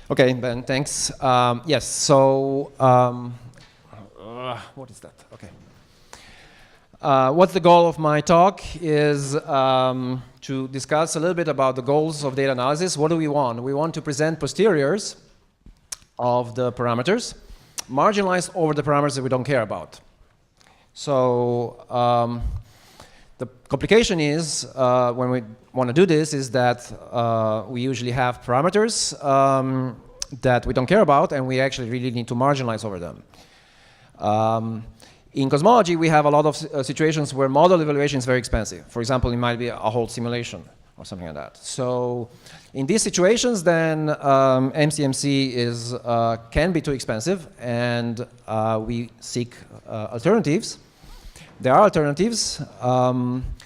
Okay, Ben, thanks. Yes, so what is that? Okay. What's the goal of my talk is to discuss a little bit about the goals of data analysis. What do we want? We want to present posteriors of the parameters, marginalized over the parameters that we don't care about. So the complication is, when we want to do this, is that we usually have parameters that we don't care about, and we actually really need to marginalize over them. In cosmology, we have a lot of situations where model evaluation is very expensive. For example, it might be a whole simulation or something like that. So in these situations, then MCMC can be too expensive, and we seek alternatives. There are alternatives,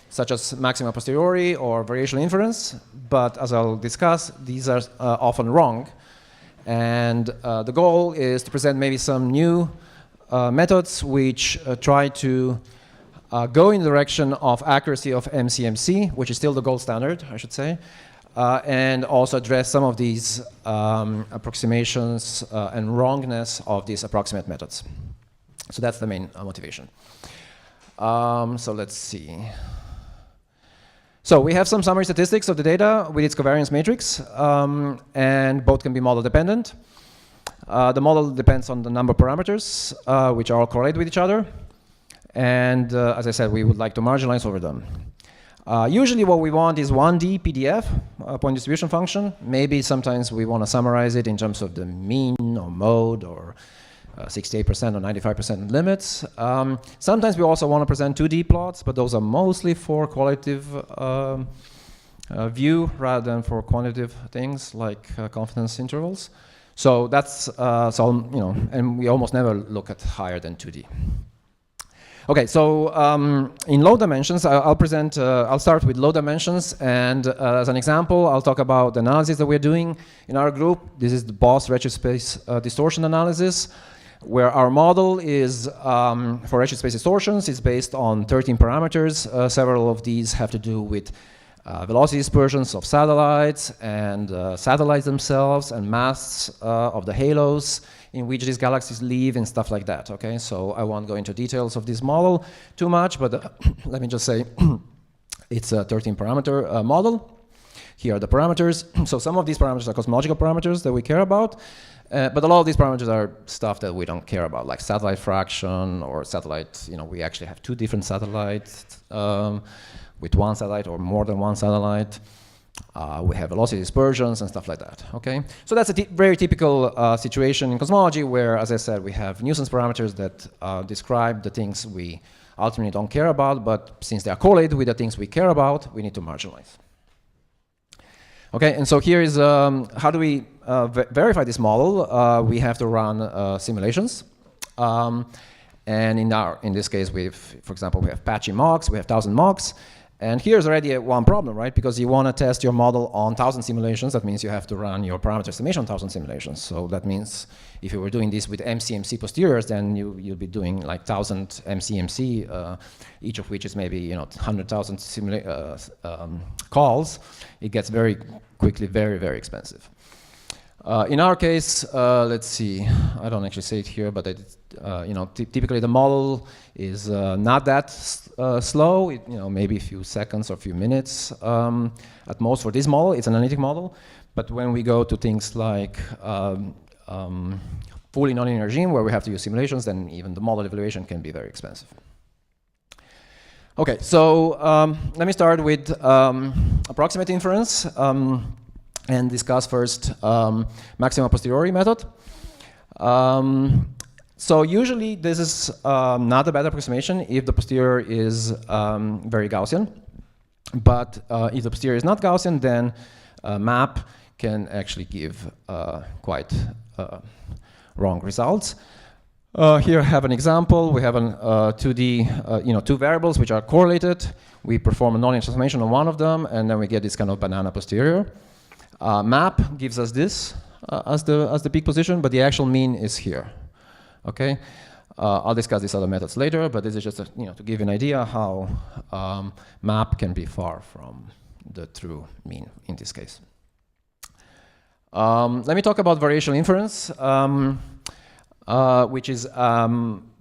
such as maxima posteriori or variational inference, but as I'll discuss, these are often wrong. And the goal is to present maybe some new methods which try to go in the direction of accuracy of MCMC, which is still the gold standard, I should say, and also address some of these approximations and wrongness of these approximate methods. So that's the main motivation. So let's see. So we have some summary statistics of the data with its covariance matrix, and both can be model dependent. The model depends on the number of parameters, which are all correlated with each other. And as I said, we would like to marginalize over them. Usually what we want is 1D PDF, point distribution function. Maybe sometimes we want to summarize it in terms of the mean or mode or 68% or 95% limits. Sometimes we also want to present 2D plots, but those are mostly for qualitative view rather than for quantitative things like confidence intervals. So that's, and we almost never look at higher than 2D. Okay, so in low dimensions, I'll start with low dimensions, and as an example, I'll talk about the analysis that we're doing in our group. This is the Boss redshift space distortion analysis, where our model is, for redshift space distortions, is based on 13 parameters. Several of these have to do with velocity dispersions of satellites and satellites themselves and mass of the halos in which these galaxies live and stuff like that, okay? So I won't go into details of this model too much, but let me just say it's a 13 parameter model. Here are the parameters. So some of these parameters are cosmological parameters that we care about, but a lot of these parameters are stuff that we don't care about, like satellite fraction or satellite, we actually have two different satellites with one satellite or more than one satellite. We have velocity dispersions and stuff like that, okay? So that's a very typical situation in cosmology where, as I said, we have nuisance parameters that describe the things we ultimately don't care about, but since they are correlated with the things we care about, we need to marginalize. Okay, and so here is how do we verify this model? We have to run simulations. And in this case, for example, we have patchy mocks, we have 1,000 mocks. And here's already one problem, right? Because you want to test your model on 1,000 simulations. That means you have to run your parameter estimation on 1,000 simulations. So that means if you were doing this with MCMC posteriors, then you'll be doing like 1,000 MCMC, each of which is maybe 100,000 calls. It gets very quickly very, very expensive. In our case, let's see. I don't actually say it here, but typically the model is not that slow. Maybe a few seconds or a few minutes at most for this model. It's an analytic model, but when we go to things like fully nonlinear regime, where we have to use simulations, then even the model evaluation can be very expensive. Okay, so let me start with approximate inference. And discuss first maxima posteriori method. So usually this is not a bad approximation if the posterior is very Gaussian. But if the posterior is not Gaussian, then MAP can actually give quite wrong results. Here I have an example. We have an 2D, two variables which are correlated. We perform a nonlinear transformation on one of them, and then we get this kind of banana posterior. MAP gives us this as the peak position, but the actual mean is here. Okay, I'll discuss these other methods later, but this is just to give you an idea how MAP can be far from the true mean in this case. Let me talk about variational inference, which is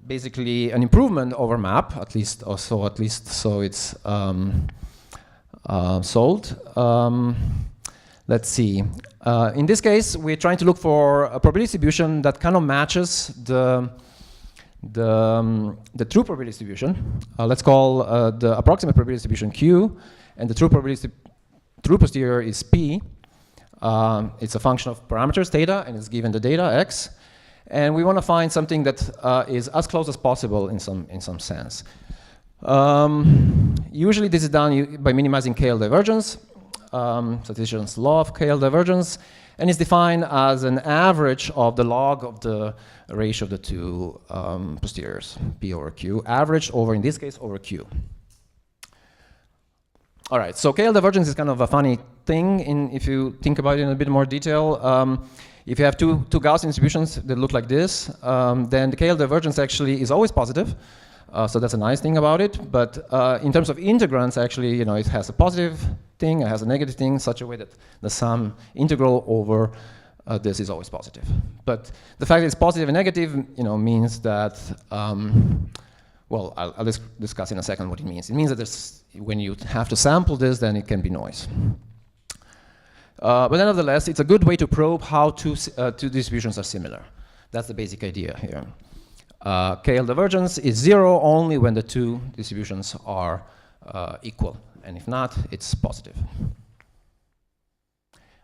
basically an improvement over MAP, at least so it's solved. Let's see. In this case, we're trying to look for a probability distribution that kind of matches the true probability distribution. Let's call the approximate probability distribution Q, and the true posterior is P. It's a function of parameters theta, and it's given the data x. And we want to find something that is as close as possible in some sense. Usually this is done by minimizing KL divergence, statistician's law of KL divergence, and it's defined as an average of the log of the ratio of the two posteriors, P over Q, averaged over, in this case, over Q. All right, so KL divergence is kind of a funny thing if you think about it in a bit more detail. If you have two Gaussian distributions that look like this, then the KL divergence actually is always positive. So that's a nice thing about it. But in terms of integrants, actually, it has a positive thing, it has a negative thing, in such a way that the sum integral over this is always positive. But the fact that it's positive and negative, means that, well, I'll discuss in a second what it means. It means that when you have to sample this, then it can be noise. But nevertheless, it's a good way to probe how two distributions are similar. That's the basic idea here. KL divergence is 0 only when the two distributions are equal, and if not, it's positive.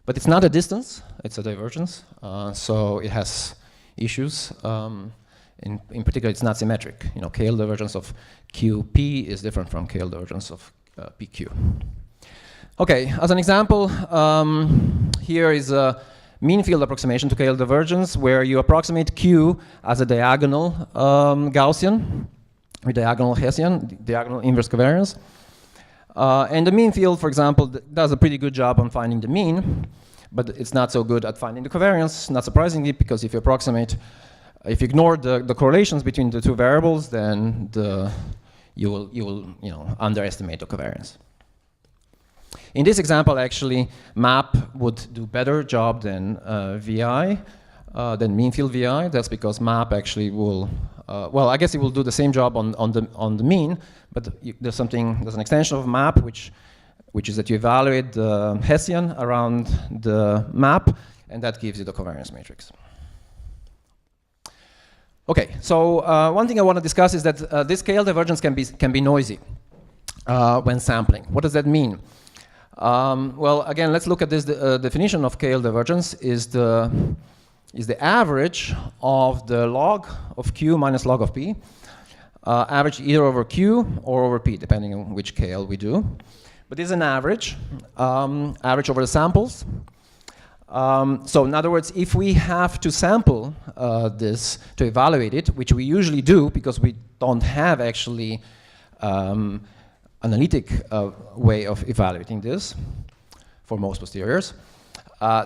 But it's not a distance, it's a divergence, so it has issues. In particular, it's not symmetric. KL divergence of QP is different from KL divergence of PQ. Okay, as an example, here is a mean field approximation to KL divergence, where you approximate Q as a diagonal Gaussian, or diagonal Hessian, diagonal inverse covariance. And the mean field, for example, does a pretty good job on finding the mean, but it's not so good at finding the covariance, not surprisingly, because if you ignore the correlations between the two variables, then you will underestimate the covariance. In this example, actually, MAP would do better job than VI, than mean field VI. That's because MAP actually will, well, I guess it will do the same job on the mean, but there's an extension of MAP, which is that you evaluate the Hessian around the map, and that gives you the covariance matrix. Okay, so one thing I want to discuss is that this KL divergence can be noisy when sampling. What does that mean? Well, again, let's look at this definition of KL divergence is the average of the log of Q minus log of P, average either over Q or over P, depending on which KL we do. But this is an average, average over the samples. So in other words, if we have to sample this to evaluate it, which we usually do because we don't have actually analytic way of evaluating this for most posteriors,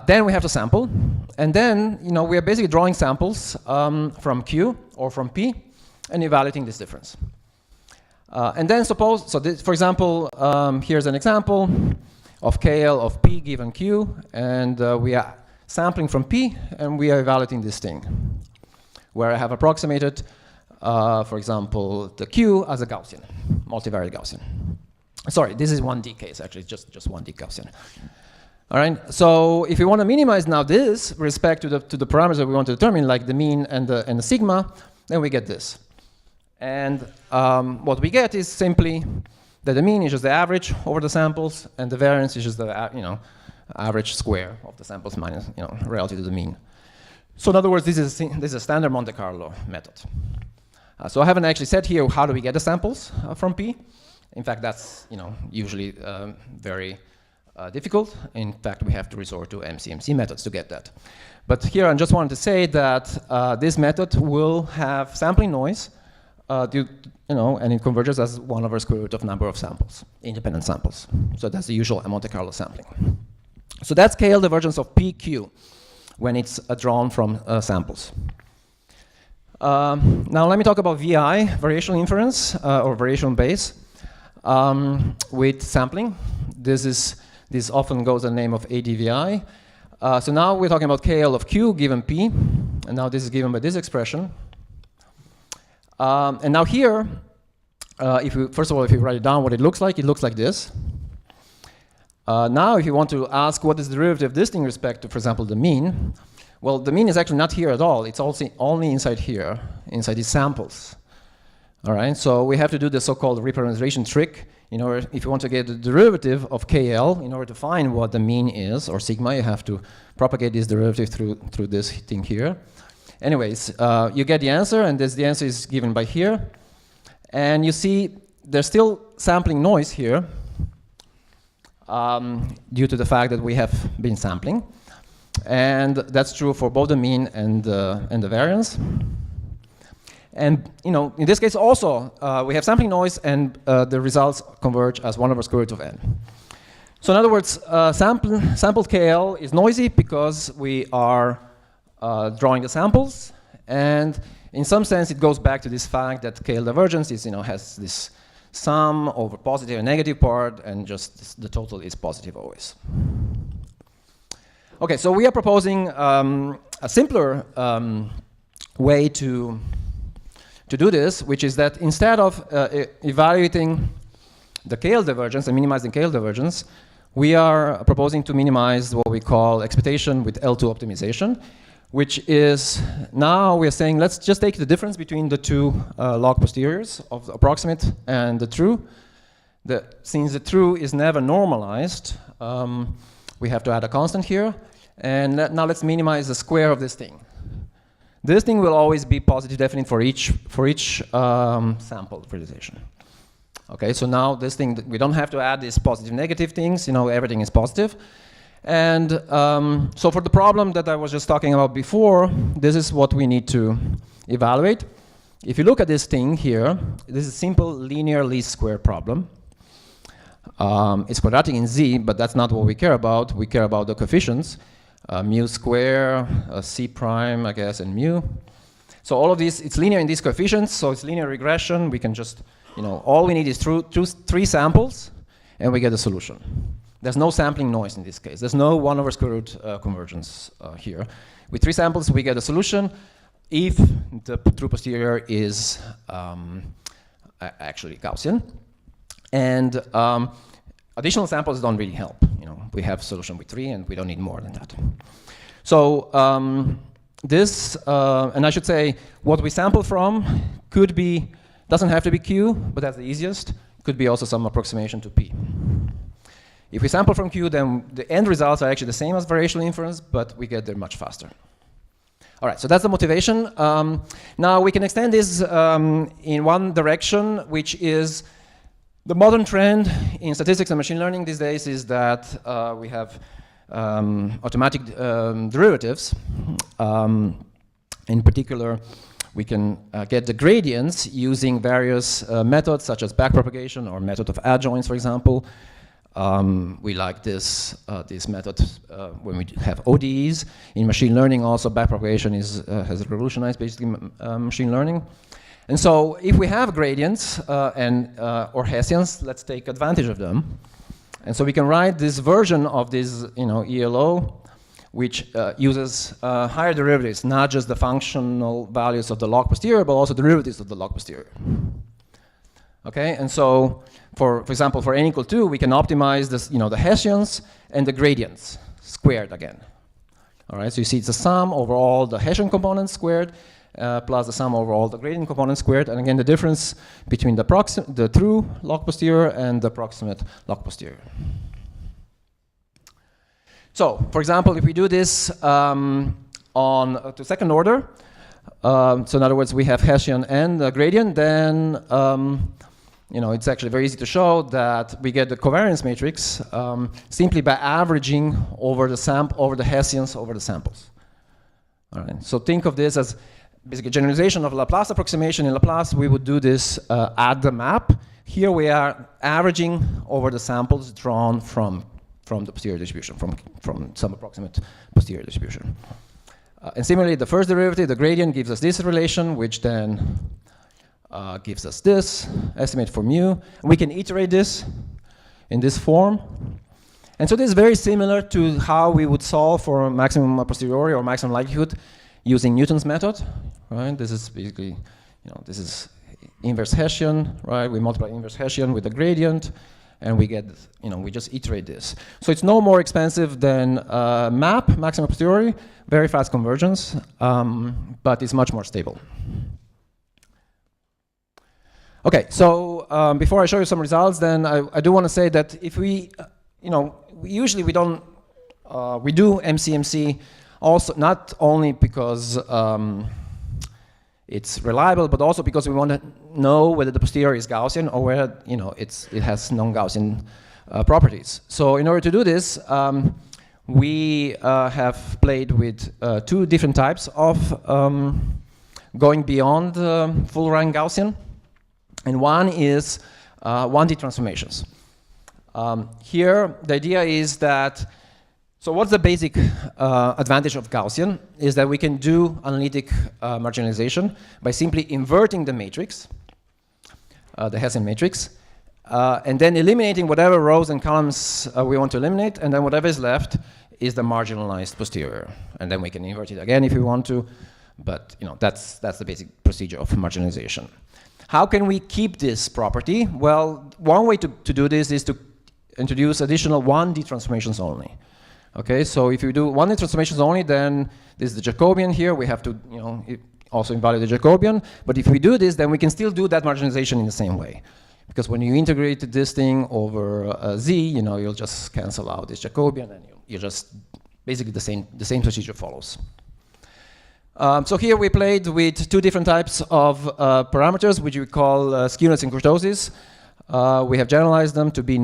then we have to sample, and then we are basically drawing samples from Q or from P and evaluating this difference. And then suppose, so this, for example, here's an example of KL of P given Q, and we are sampling from P and we are evaluating this thing, where I have approximated, for example, the Q as a Gaussian, multivariate Gaussian. Sorry, this is 1D case, actually, just 1D Gaussian. All right, so if we want to minimize now this with respect to the parameters that we want to determine, like the mean and the sigma, then we get this. And what we get is simply that the mean is just the average over the samples, and the variance is just the average square of the samples minus relative to the mean. So in other words, this is a standard Monte Carlo method. So I haven't actually said here how do we get the samples from P. In fact, that's usually very difficult. In fact, we have to resort to MCMC methods to get that. But here I just wanted to say that this method will have sampling noise, and it converges as 1 over square root of number of samples, independent samples. So that's the usual Monte Carlo sampling. So that's KL divergence of PQ when it's drawn from samples. Now let me talk about VI, variational inference, or variational base, with sampling. This often goes the name of ADVI. So now we're talking about KL of Q given P, and now this is given by this expression. And now here, first of all, if you write it down, what it looks like this. Now, if you want to ask what is the derivative of this thing in respect to, for example, the mean, well, the mean is actually not here at all. It's also only inside here, inside these samples. All right, so we have to do the so-called reparameterization trick. In order, if you want to get the derivative of KL, in order to find what the mean is, or sigma, you have to propagate this derivative through this thing here. Anyways, you get the answer, and the answer is given by here. And you see there's still sampling noise here due to the fact that we have been sampling. And that's true for both the mean and the variance. And in this case also, we have sampling noise, and the results converge as 1 over square root of n. So in other words, sampled KL is noisy because we are drawing the samples, and in some sense it goes back to this fact that KL divergence is, has this sum over positive and negative part, and just the total is positive always. Okay, so we are proposing a simpler way to do this, which is that instead of evaluating the KL divergence and minimizing KL divergence, we are proposing to minimize what we call expectation with L2 optimization, which is, now we are saying let's just take the difference between the two log posteriors of the approximate and the true. Since the true is never normalized, we have to add a constant here. And now let's minimize the square of this thing. This thing will always be positive definite for each sample realization. Okay, so now this thing, we don't have to add these positive negative things, everything is positive. And so for the problem that I was just talking about before, this is what we need to evaluate. If you look at this thing here, this is a simple linear least square problem. It's quadratic in Z, but that's not what we care about. We care about the coefficients. Mu square, C prime, I guess, and mu. So all of these, it's linear in these coefficients, so it's linear regression. We can just, all we need is three samples, and we get a solution. There's no sampling noise in this case. There's no 1 over square root convergence here. With 3 samples, we get a solution if the true posterior is actually Gaussian. And additional samples don't really help. We have a solution with 3, and we don't need more than that. So this, and I should say, what we sample from could be, doesn't have to be Q, but that's the easiest. Could be also some approximation to P. If we sample from Q, then the end results are actually the same as variational inference, but we get there much faster. All right, so that's the motivation. Now we can extend this in one direction, which is the modern trend in statistics and machine learning these days is that we have automatic derivatives. In particular, we can get the gradients using various methods such as backpropagation or method of adjoints, for example. We like this method when we have ODEs. In machine learning also backpropagation has revolutionized basically machine learning. And so if we have gradients or Hessians, let's take advantage of them. And so we can write this version of this ELO, which uses higher derivatives, not just the functional values of the log posterior, but also derivatives of the log posterior. Okay, and so for example, for n equal 2, we can optimize this, the Hessians and the gradients squared again. All right, so you see it's the sum over all the Hessian components squared plus the sum over all the gradient components squared, and again the difference between the true log posterior and the approximate log posterior. So, for example, if we do this to second order, so in other words, we have Hessian and the gradient, then it's actually very easy to show that we get the covariance matrix simply by averaging over the Hessians over the samples. All right. So think of this as basically generalization of Laplace approximation. In Laplace, we would do this at the map. Here we are averaging over the samples drawn from the posterior distribution, from some approximate posterior distribution. And similarly, the first derivative, the gradient, gives us this relation, which then gives us this estimate for mu. And we can iterate this in this form. And so this is very similar to how we would solve for maximum a posteriori or maximum likelihood using Newton's method, right? This is basically, this is inverse Hessian, right? We multiply inverse Hessian with the gradient, and we get, we just iterate this. So it's no more expensive than MAP, maximum a posteriori, very fast convergence, but it's much more stable. Okay, so before I show you some results, then I do want to say that if we, usually we don't, we do MCMC also not only because it's reliable, but also because we want to know whether the posterior is Gaussian or whether it has non-Gaussian properties. So in order to do this, we have played with two different types of going beyond full rank Gaussian, and one is 1D transformations. Here, the idea is that, so what's the basic advantage of Gaussian is that we can do analytic marginalization by simply inverting the matrix, the Hessian matrix, and then eliminating whatever rows and columns we want to eliminate, and then whatever is left is the marginalized posterior. And then we can invert it again if we want to, but that's the basic procedure of marginalization. How can we keep this property? Well, one way to do this is to introduce additional 1D transformations only. Okay, so if you do 1D transformations only, then this is the Jacobian here. We have to, also invalidate the Jacobian. But if we do this, then we can still do that marginalization in the same way. Because when you integrate this thing over Z, you'll just cancel out this Jacobian, and you just basically the same procedure follows. So here we played with two different types of parameters, which we call skewness and kurtosis. We have generalized them to be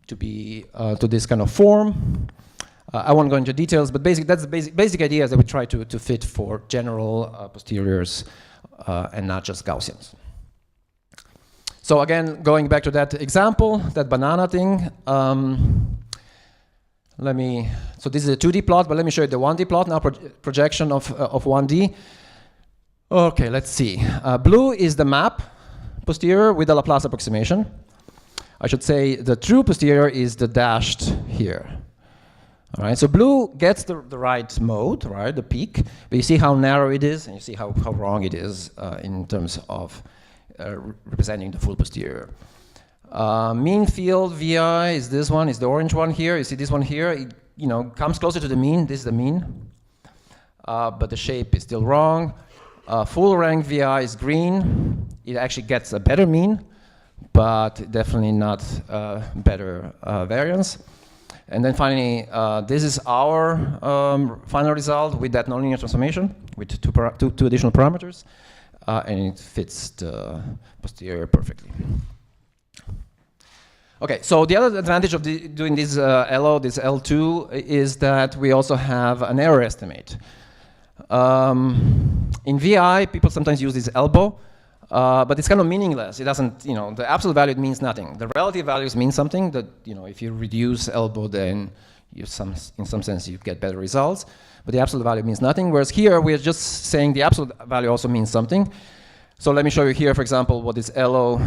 to this kind of form. I won't go into details, but that's the basic idea that we try to fit for general posteriors and not just Gaussians. So again, going back to that example, that banana thing, so this is a 2D plot, but let me show you the 1D plot now, projection of 1D. Okay, let's see. Blue is the MAP posterior with the Laplace approximation. I should say the true posterior is the dashed here. All right, so blue gets the right mode, right, the peak, but you see how narrow it is, and you see how wrong it is in terms of representing the full posterior. Mean field VI is this one, is the orange one here. You see this one here, it comes closer to the mean. This is the mean, but the shape is still wrong. Full rank VI is green. It actually gets a better mean, but definitely not better variance. And then finally, this is our final result with that nonlinear transformation with two additional parameters, and it fits the posterior perfectly. Okay, so the other advantage of doing this LO, this L2, is that we also have an error estimate. In VI, people sometimes use this elbow, but it's kind of meaningless. It doesn't, the absolute value means nothing. The relative values mean something. That if you reduce elbow, then in some sense you get better results. But the absolute value means nothing. Whereas here we're just saying the absolute value also means something. So let me show you here, for example, what this LO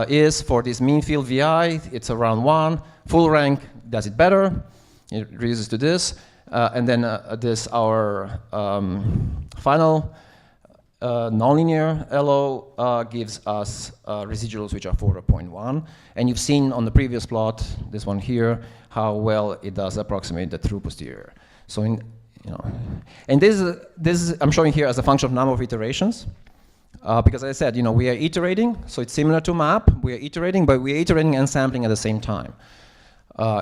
is for this mean field VI. It's around 1. Full rank does it better. It reduces to this. And then this our final nonlinear LO gives us residuals which are 4.1. And you've seen on the previous plot, this one here, how well it does approximate the true posterior. So and this is I'm showing here as a function of number of iterations. Because as I said, we are iterating, so it's similar to MAP. We are iterating, but we are iterating and sampling at the same time.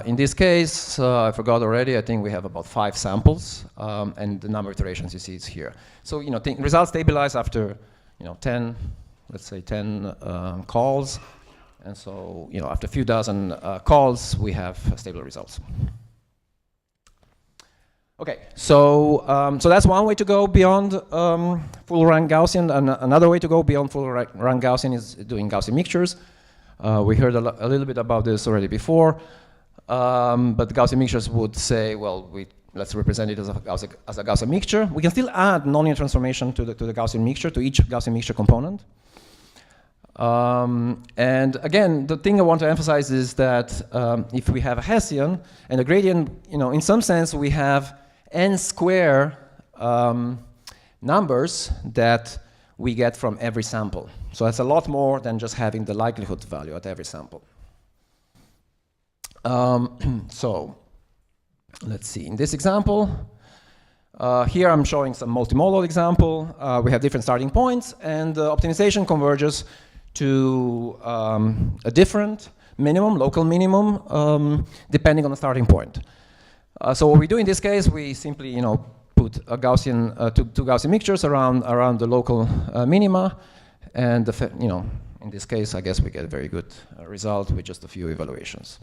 In this case, I forgot already, I think we have about 5 samples, and the number of iterations you see is here. So, results stabilize after, 10, let's say 10 calls. And so, after a few dozen calls, we have stable results. Okay, so that's one way to go beyond full rank Gaussian, and another way to go beyond full rank Gaussian is doing Gaussian mixtures. We heard a little bit about this already before, but the Gaussian mixtures would say, well, let's represent it as a Gaussian mixture. We can still add nonlinear transformation to the Gaussian mixture, to each Gaussian mixture component. And again, the thing I want to emphasize is that if we have a Hessian and a gradient, in some sense we have n square numbers that we get from every sample. So that's a lot more than just having the likelihood value at every sample. So let's see, in this example, here I'm showing some multimodal example. We have different starting points, and the optimization converges to a different minimum, local minimum, depending on the starting point. So what we do in this case, we simply, put a Gaussian, two Gaussian mixtures around the local minima, and in this case, I guess we get a very good result with just a few evaluations.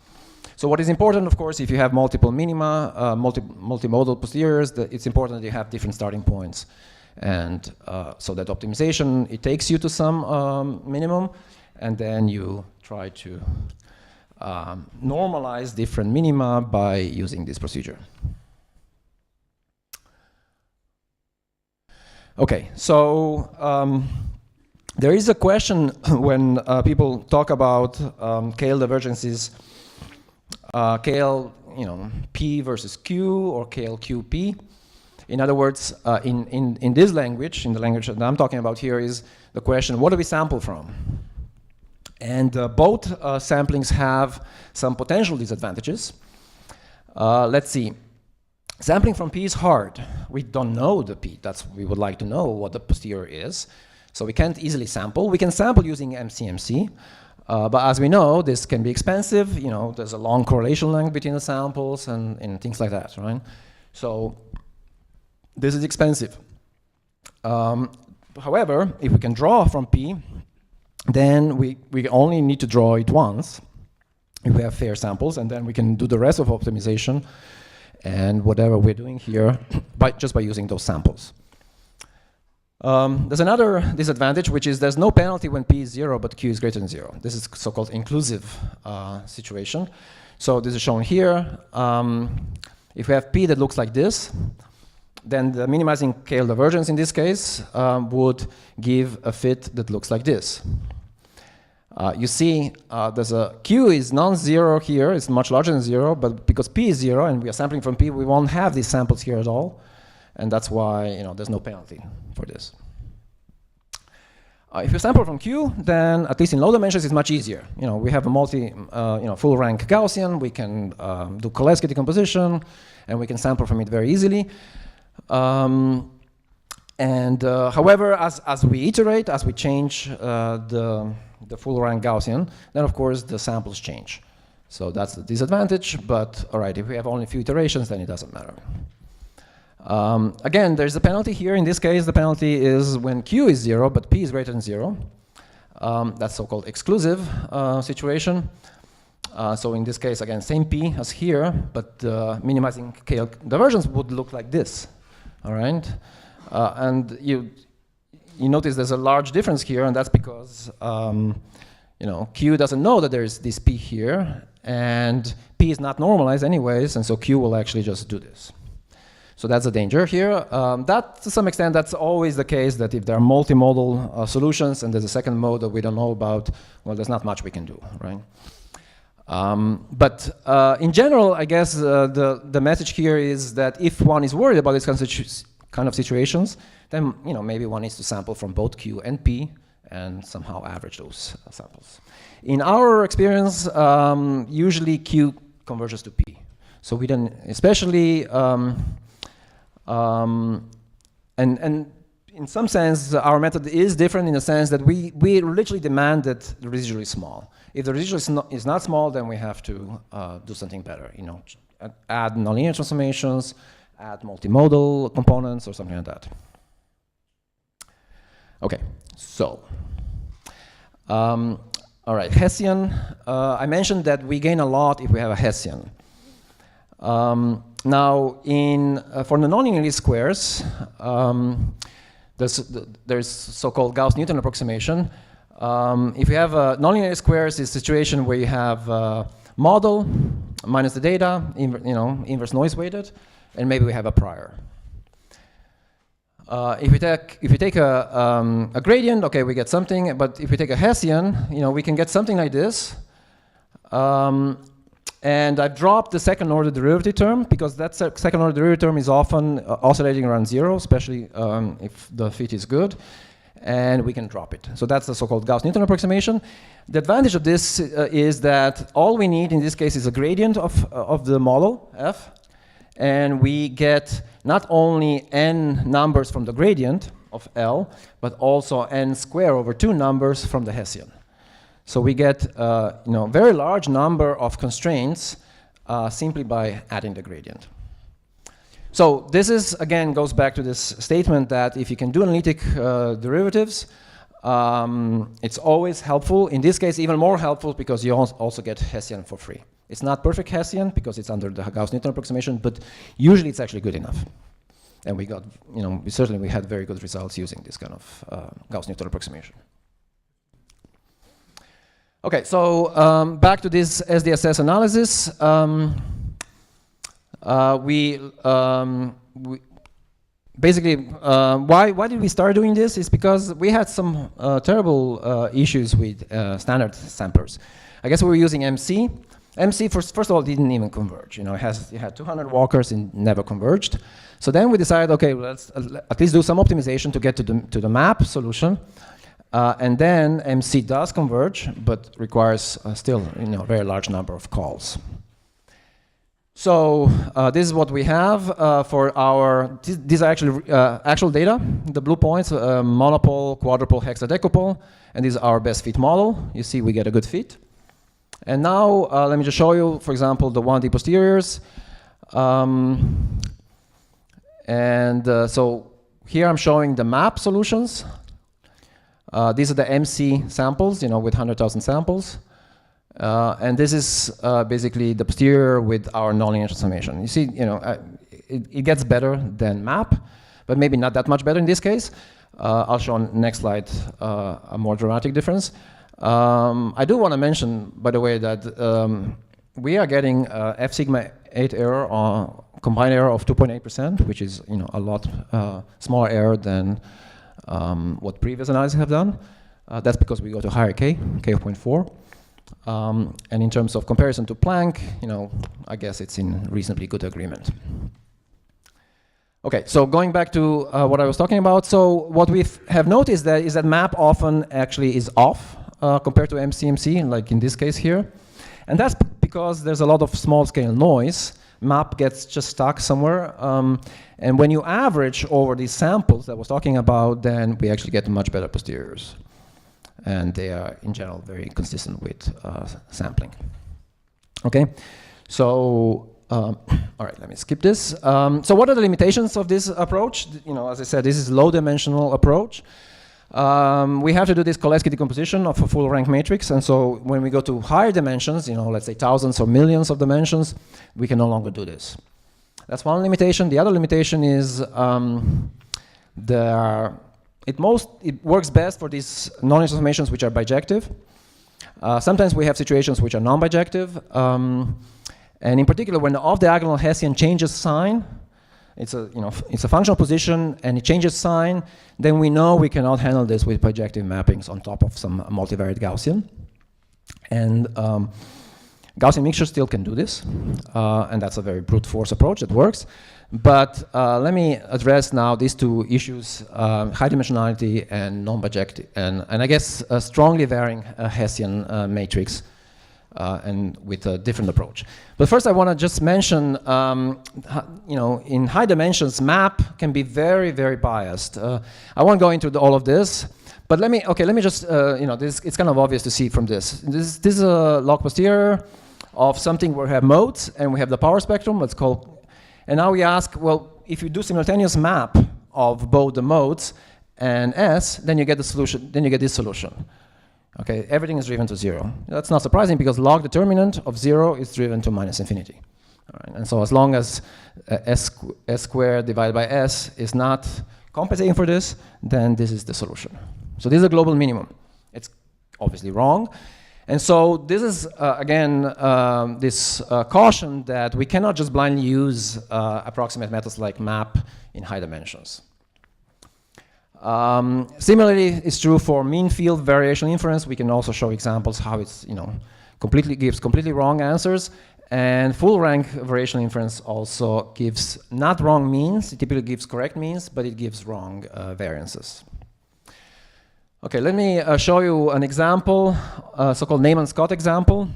So what is important, of course, if you have multiple minima, multimodal posteriors, it's important that you have different starting points. And so that optimization, it takes you to some minimum, and then you try to normalize different minima by using this procedure. Okay, so there is a question when people talk about KL divergences, KL, P versus Q, or KL QP. In other words, in this language, in the language that I'm talking about here, is the question, what do we sample from? And both samplings have some potential disadvantages. Let's see. Sampling from P is hard. We don't know the P. We would like to know what the posterior is. So we can't easily sample. We can sample using MCMC. But as we know, this can be expensive. There's a long correlation length between the samples and things like that, right? So this is expensive. However, if we can draw from P, then we only need to draw it once if we have fair samples, and then we can do the rest of optimization and whatever we're doing here just by using those samples. There's another disadvantage, which is there's no penalty when P is 0, but Q is greater than 0. This is so-called inclusive situation. So this is shown here. If we have P that looks like this, then the minimizing KL divergence in this case would give a fit that looks like this. You see, there's a Q is non-zero here. It's much larger than 0, but because P is 0 and we are sampling from P, we won't have these samples here at all. And that's why there's no penalty for this. If you sample from Q, then at least in low dimensions, it's much easier. We have a full rank Gaussian. We can do Clés decomposition, and we can sample from it very easily. However, as we iterate, as we change the full rank Gaussian, then of course the samples change. So that's the disadvantage. But all right, if we have only a few iterations, then it doesn't matter. Again, there's a penalty here. In this case, the penalty is when Q is 0, but P is greater than 0. That's so-called exclusive situation. So in this case, again, same P as here, but minimizing KL divergence would look like this. All right, and you notice there's a large difference here, and that's because Q doesn't know that there's this P here, and P is not normalized anyways, and so Q will actually just do this. So that's a danger here. That, to some extent, that's always the case, that if there are multimodal solutions and there's a second mode that we don't know about, well, there's not much we can do, right? But in general, I guess the message here is that if one is worried about these kind of situations, then maybe one needs to sample from both Q and P and somehow average those samples. In our experience, usually Q converges to P. So we don't, especially, and in some sense, our method is different in the sense that we literally demand that the residual is small. If the residual is not small, then we have to do something better. Add nonlinear transformations, add multimodal components, or something like that. Okay, so all right, Hessian. I mentioned that we gain a lot if we have a Hessian. Now, for the nonlinear squares, there's so-called Gauss-Newton approximation. If you have nonlinear squares, it's a situation where you have model minus the data, inverse noise weighted, and maybe we have a prior. If we take a gradient, okay, we get something. But if we take a Hessian, we can get something like this. And I've dropped the second order derivative term because that second order derivative term is often oscillating around 0, especially if the fit is good. And we can drop it. So that's the so-called Gauss-Newton approximation. The advantage of this is that all we need in this case is a gradient of the model, f. And we get not only n numbers from the gradient of L, but also n square over 2 numbers from the Hessian. So we get a very large number of constraints simply by adding the gradient. So this is, again, goes back to this statement that if you can do analytic derivatives, it's always helpful. In this case, even more helpful because you also get Hessian for free. It's not perfect Hessian because it's under the Gauss-Newton approximation, but usually it's actually good enough. And we got, we had very good results using this kind of Gauss-Newton approximation. Okay, so back to this SDSS analysis. Basically, why did we start doing this? Is because we had some terrible issues with standard samplers. I guess we were using MC. MC, first of all, didn't even converge. It had 200 walkers and never converged. So then we decided, okay, let's at least do some optimization to get to the MAP solution. And then MC does converge, but requires still a very large number of calls. So this is what we have for our, these are actually actual data. The blue points, monopole, quadrupole, hexadecupole, and this is our best fit model. You see we get a good fit. And now let me just show you, for example, the 1D posteriors. So here I'm showing the MAP solutions. These are the MC samples, with 100,000 samples. And this is basically the posterior with our nonlinear transformation. You see, it gets better than MAP, but maybe not that much better in this case. I'll show on next slide a more dramatic difference. I do want to mention, by the way, that we are getting F sigma 8 error or combined error of 2.8%, which is a lot smaller error than what previous analyses have done. That's because we go to higher k of 0.4. And in terms of comparison to Planck, I guess it's in reasonably good agreement. Okay, so going back to what I was talking about, so what we have noticed is that MAP often actually is off compared to MCMC, like in this case here. And that's because there's a lot of small-scale noise. MAP gets just stuck somewhere. And when you average over these samples that I was talking about, then we actually get much better posteriors. And they are, in general, very consistent with sampling. Okay, so, all right, let me skip this. So what are the limitations of this approach? As I said, this is low-dimensional approach. We have to do this Koleski decomposition of a full rank matrix, and so when we go to higher dimensions, let's say thousands or millions of dimensions, we can no longer do this. That's one limitation. The other limitation is it works best for these nonlinear transformations which are bijective. Sometimes we have situations which are non-bijective, and in particular when the off-diagonal Hessian changes sign, it's a functional position and it changes sign, then we know we cannot handle this with bijective mappings on top of some multivariate Gaussian. And Gaussian mixture still can do this, and that's a very brute force approach that works. But let me address now these two issues, high dimensionality and non-bijective, and I guess a strongly varying Hessian matrix, and with a different approach. But first I want to just mention, in high dimensions, MAP can be very, very biased. I won't go into all of this, but let me just, it's kind of obvious to see from this. This is a log posterior of something where we have modes and we have the power spectrum, let's call, and now we ask, well, if you do simultaneous map of both the modes and S, then you get the solution, then you get this solution. Okay, everything is driven to 0. That's not surprising because log determinant of 0 is driven to minus infinity. All right, and so as long as S squared divided by S is not compensating for this, then this is the solution. So this is a global minimum. It's obviously wrong. And so this is, again, this caution that we cannot just blindly use approximate methods like MAP in high dimensions. Similarly, it's true for mean field variational inference. We can also show examples how it's, gives completely wrong answers. And full rank variational inference also gives not wrong means. It typically gives correct means, but it gives wrong variances. Okay, let me show you an example, so-called Neyman-Scott example.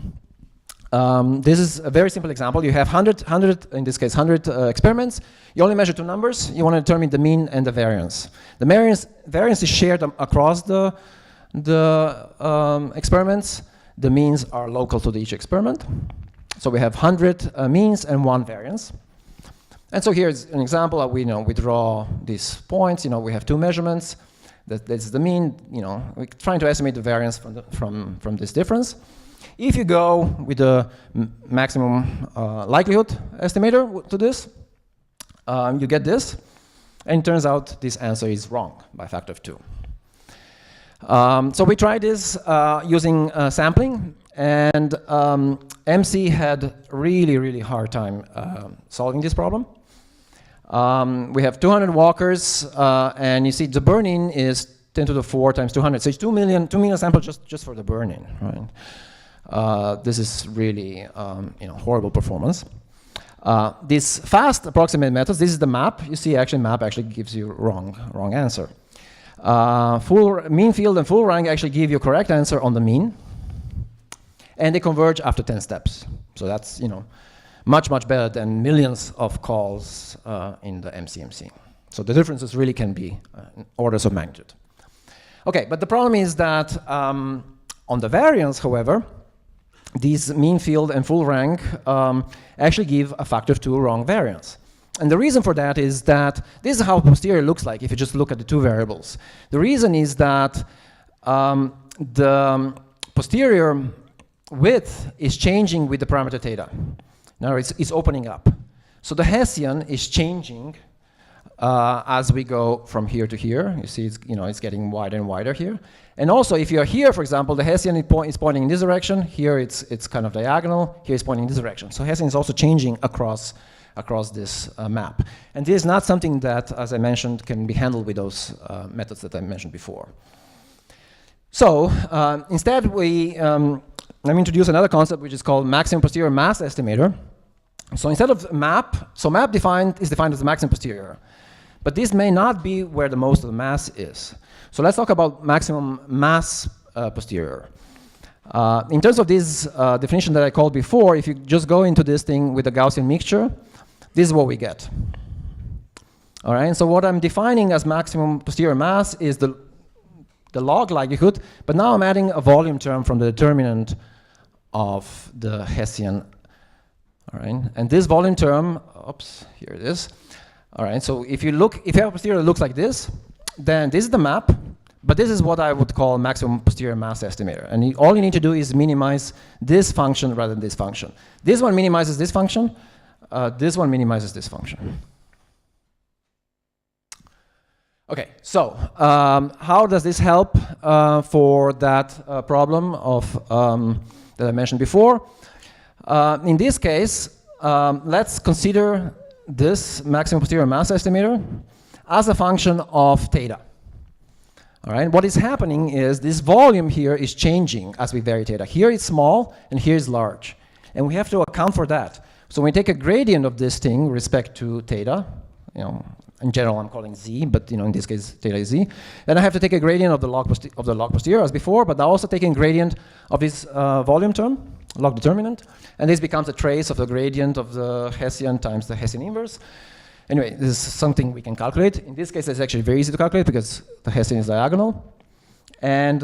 This is a very simple example. You have 100, in this case 100 experiments. You only measure two numbers. You want to determine the mean and the variance. The variance is shared across the experiments. The means are local to each experiment. So we have 100 means and 1 variance. And so here's an example. We draw these points. We have two measurements. That's the mean. We're trying to estimate the variance from this difference. If you go with the maximum likelihood estimator to this, you get this. And it turns out this answer is wrong by a factor of 2. So we tried this using sampling. And MC had really, really hard time solving this problem. We have 200 walkers, and you see the burn-in is 10 to the 4 times 200. So it's 2 million samples just for the burn-in, right? This is really horrible performance. This fast approximate methods, this is the map. You see, actually, map actually gives you wrong answer. Full mean field and full rank actually give you correct answer on the mean. And they converge after 10 steps. So that's, much, much better than millions of calls in the MCMC. So the differences really can be orders of magnitude. Okay, but the problem is that on the variance, however, these mean field and full rank actually give a factor of 2 wrong variance. And the reason for that is that this is how posterior looks like if you just look at the two variables. The reason is that the posterior width is changing with the parameter theta. Now it's opening up. So the Hessian is changing as we go from here to here. You see, it's getting wider and wider here. And also, if you're here, for example, the Hessian is pointing in this direction. Here it's kind of diagonal. Here it's pointing in this direction. So Hessian is also changing across this map. And this is not something that, as I mentioned, can be handled with those methods that I mentioned before. So instead, let me introduce another concept which is called maximum posterior mass estimator. So instead of map, so map is defined as the maximum posterior. But this may not be where the most of the mass is. So let's talk about maximum mass posterior. In terms of this definition that I called before, if you just go into this thing with a Gaussian mixture, this is what we get. All right, so what I'm defining as maximum posterior mass is the log likelihood, but now I'm adding a volume term from the determinant of the Hessian. All right, and this volume term, oops, here it is. All right, so if you have a posterior that looks like this, then this is the map, but this is what I would call maximum posterior mass estimator. And all you need to do is minimize this function rather than this function. This one minimizes this function. This one minimizes this function. Okay, so how does this help for that problem of that I mentioned before? In this case, let's consider this maximum posterior mass estimator as a function of theta. All right, what is happening is this volume here is changing as we vary theta. Here it's small and here is large. And we have to account for that. So when we take a gradient of this thing with respect to theta, in general I'm calling z, but in this case theta is z, then I have to take a gradient of the log posterior as before, but I also take a gradient of this volume term, log determinant, and this becomes a trace of the gradient of the Hessian times the Hessian inverse. Anyway, this is something we can calculate. In this case, it's actually very easy to calculate because the Hessian is diagonal. And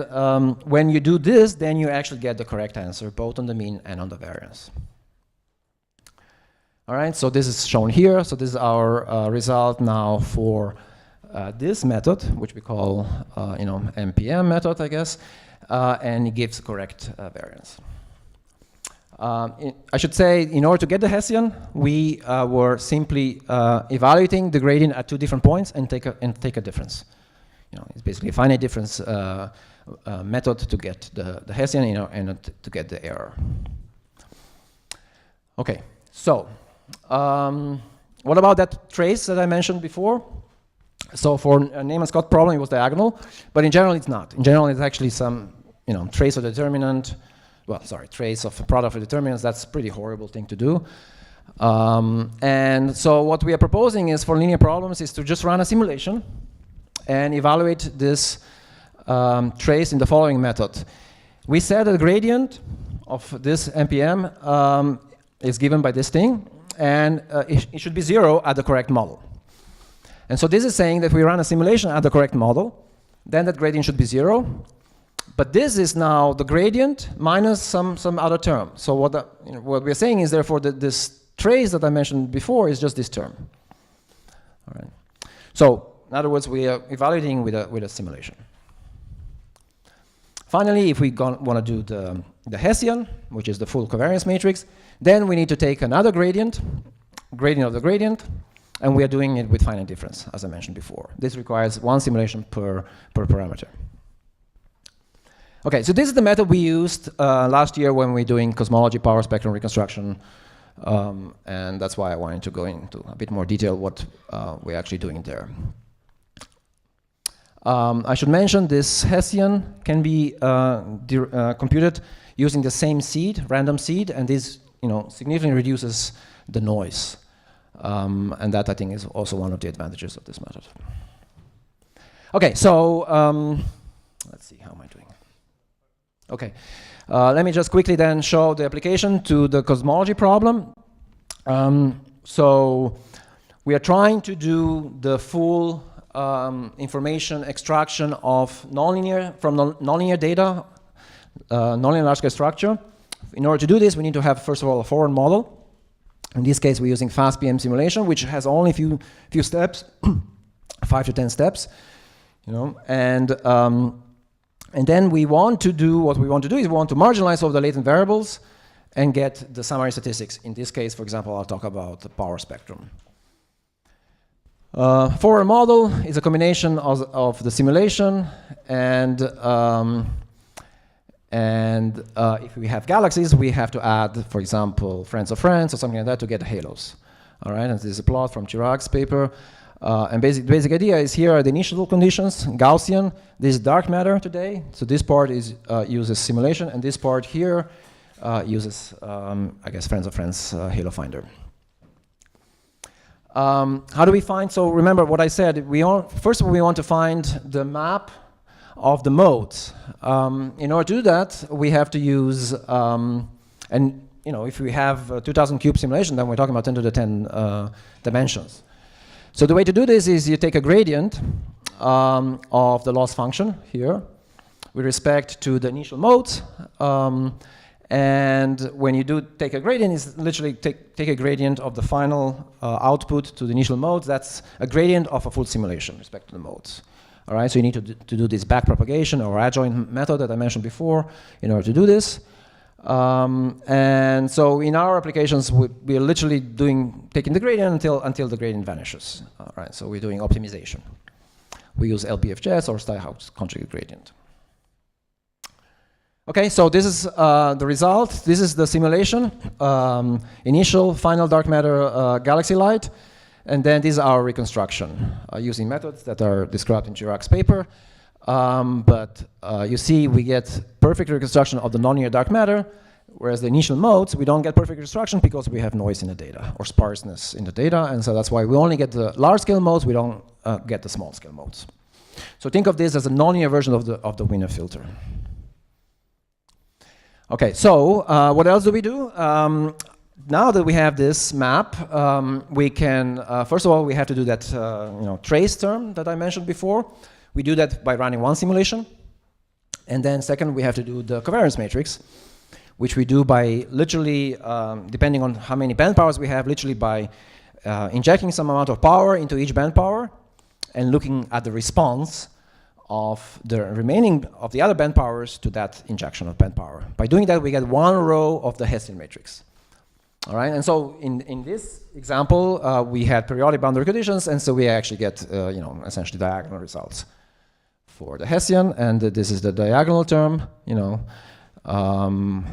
when you do this, then you actually get the correct answer, both on the mean and on the variance. All right, so this is shown here. So this is our result now for this method, which we call MPM method, I guess, and it gives correct variance. I should say, in order to get the Hessian, we were simply evaluating the gradient at two different points and take a difference. It's basically a finite difference method to get the Hessian and to get the error. Okay, so what about that trace that I mentioned before? So for a name and Scott problem, it was diagonal, but in general, it's not. In general, it's actually some, trace of determinant. Well, sorry, trace of a product of determinants. That's a pretty horrible thing to do. And so what we are proposing is for linear problems is to just run a simulation and evaluate this trace in the following method. We said the gradient of this NPM is given by this thing, and it should be 0 at the correct model. And so this is saying that we run a simulation at the correct model, then that gradient should be 0. But this is now the gradient minus some other term. So what we're saying is therefore that this trace that I mentioned before is just this term. All right. So in other words, we are evaluating with a simulation. Finally, if we want to do the Hessian, which is the full covariance matrix, then we need to take another gradient of the gradient, and we are doing it with finite difference, as I mentioned before. This requires one simulation per parameter. Okay, so this is the method we used last year when we were doing cosmology power spectrum reconstruction, and that's why I wanted to go into a bit more detail what we're actually doing there. I should mention this Hessian can be computed using the same seed, random seed, and this significantly reduces the noise. And that, I think, is also one of the advantages of this method. Okay, so let's see, how am I doing? Okay, let me just quickly then show the application to the cosmology problem. So we are trying to do the full information extraction of nonlinear data, nonlinear large-scale structure. In order to do this, we need to have, first of all, a forward model. In this case, we're using fast PM simulation, which has only few steps, 5 to 10 steps, and then we want to do what we want to do is we want to marginalize all the latent variables and get the summary statistics. In this case, for example, I'll talk about the power spectrum. Forward model is a combination of the simulation and if we have galaxies, we have to add, for example, friends of friends or something like that to get halos. All right, and this is a plot from Chirag's paper. And basic idea is here are the initial conditions, Gaussian. This is dark matter today. So this part is uses simulation, and this part here uses, I guess, friends of friends halo finder. How do we find? So remember what I said. First of all, we want to find the map of the modes. In order to do that, we have to use, if we have a 2,000 cube simulation, then we're talking about 10 to the 10 dimensions. So the way to do this is you take a gradient of the loss function here with respect to the initial modes. And when you do take a gradient, it's literally take a gradient of the final output to the initial modes. That's a gradient of a full simulation with respect to the modes. All right, so you need to do this backpropagation or adjoint method that I mentioned before in order to do this. And so in our applications, we are literally taking the gradient until the gradient vanishes. All right, so we're doing optimization. We use LBFJS or Steinhaus conjugate gradient. Okay, so this is the result. This is the simulation, initial, final dark matter galaxy light. And then this is our reconstruction using methods that are described in Chirag's paper. But you see we get perfect reconstruction of the nonlinear dark matter, whereas the initial modes, we don't get perfect reconstruction because we have noise in the data or sparseness in the data. And so that's why we only get the large-scale modes, we don't get the small-scale modes. So think of this as a nonlinear version of the Wiener filter. Okay, so what else do we do? Now that we have this map, we can, first of all, we have to do that trace term that I mentioned before. We do that by running one simulation. And then second, we have to do the covariance matrix, which we do by literally, depending on how many band powers we have, literally by injecting some amount of power into each band power and looking at the response of the remaining of the other band powers to that injection of band power. By doing that, we get one row of the Hessian matrix. All right, and so in this example, we had periodic boundary conditions, and so we actually get essentially diagonal results for the Hessian, and this is the diagonal term,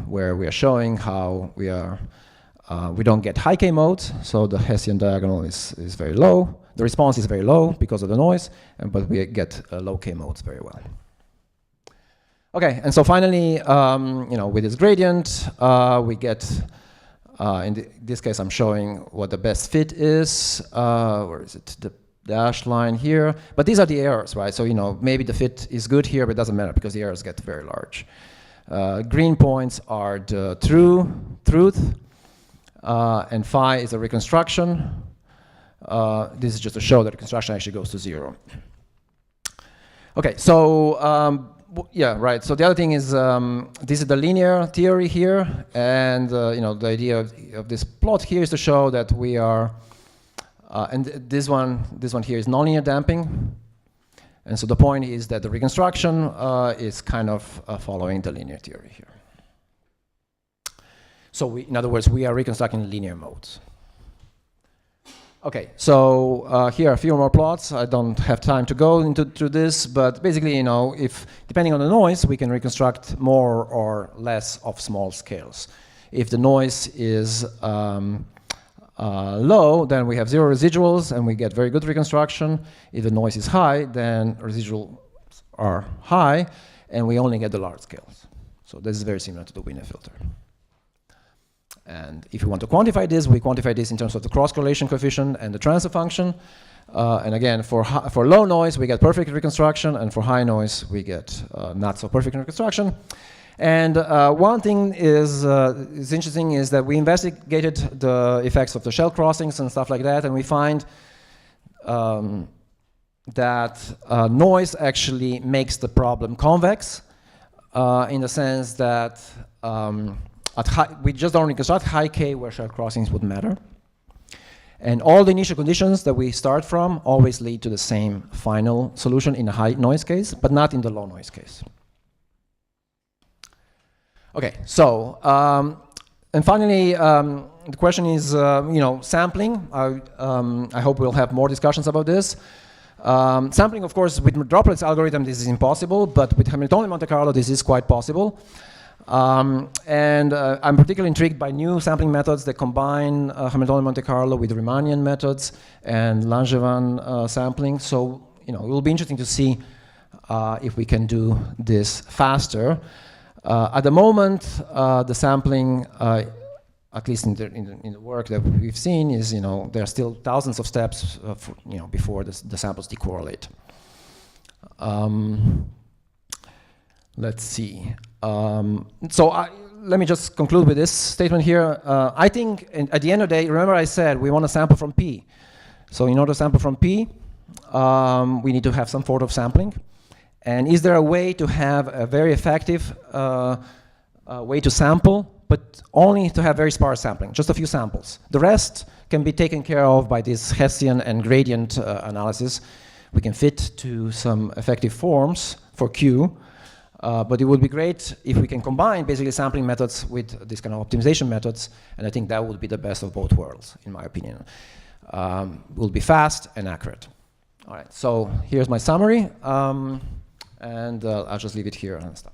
where we are showing how we are we don't get high K modes, so the Hessian diagonal is very low. The response is very low because of the noise, but we get low K modes very well. Okay, and so finally, with this gradient, we get, in this case, I'm showing what the best fit is. Where is it? The dashed line here. But these are the errors, right? So, maybe the fit is good here, but it doesn't matter because the errors get very large. Green points are the truth, and phi is a reconstruction. This is just to show that the reconstruction actually goes to 0. Okay, so yeah, right. So the other thing is this is the linear theory here, and the idea of this plot here is to show that we are, and this one here is nonlinear damping, and so the point is that the reconstruction is kind of following the linear theory here. So in other words, we are reconstructing linear modes. Okay, so here are a few more plots. I don't have time to go into this, but basically, if depending on the noise, we can reconstruct more or less of small scales. If the noise is low, then we have 0 residuals and we get very good reconstruction. If the noise is high, then residuals are high and we only get the large scales. So this is very similar to the Wiener filter. And if you want to quantify this, we quantify this in terms of the cross-correlation coefficient and the transfer function. And again, for low noise, we get perfect reconstruction, and for high noise, we get not so perfect reconstruction. And one thing is interesting is that we investigated the effects of the shell crossings and stuff like that, and we find that noise actually makes the problem convex in the sense that we just don't reconstruct high K where shell crossings would matter. And all the initial conditions that we start from always lead to the same final solution in a high noise case, but not in the low noise case. Okay, so, and finally, the question is, sampling. I hope we'll have more discussions about this. Sampling, of course, with droplets algorithm, this is impossible, but with Hamiltonian Monte Carlo, this is quite possible. And I'm particularly intrigued by new sampling methods that combine Hamiltonian Monte Carlo with Riemannian methods and Langevin sampling. So, it will be interesting to see if we can do this faster. At the moment, the sampling, at least in the work that we've seen, is there are still thousands of steps before the samples decorrelate. Let's see. Let me just conclude with this statement here. I think at the end of the day, remember I said we want to sample from P. So in order to sample from P, we need to have some sort of sampling. And is there a way to have a very effective way to sample, but only to have very sparse sampling, just a few samples? The rest can be taken care of by this Hessian and gradient analysis. We can fit to some effective forms for Q. But it would be great if we can combine basically sampling methods with this kind of optimization methods, and I think that would be the best of both worlds, in my opinion. Will be fast and accurate. All right, so here's my summary, and I'll just leave it here and stop.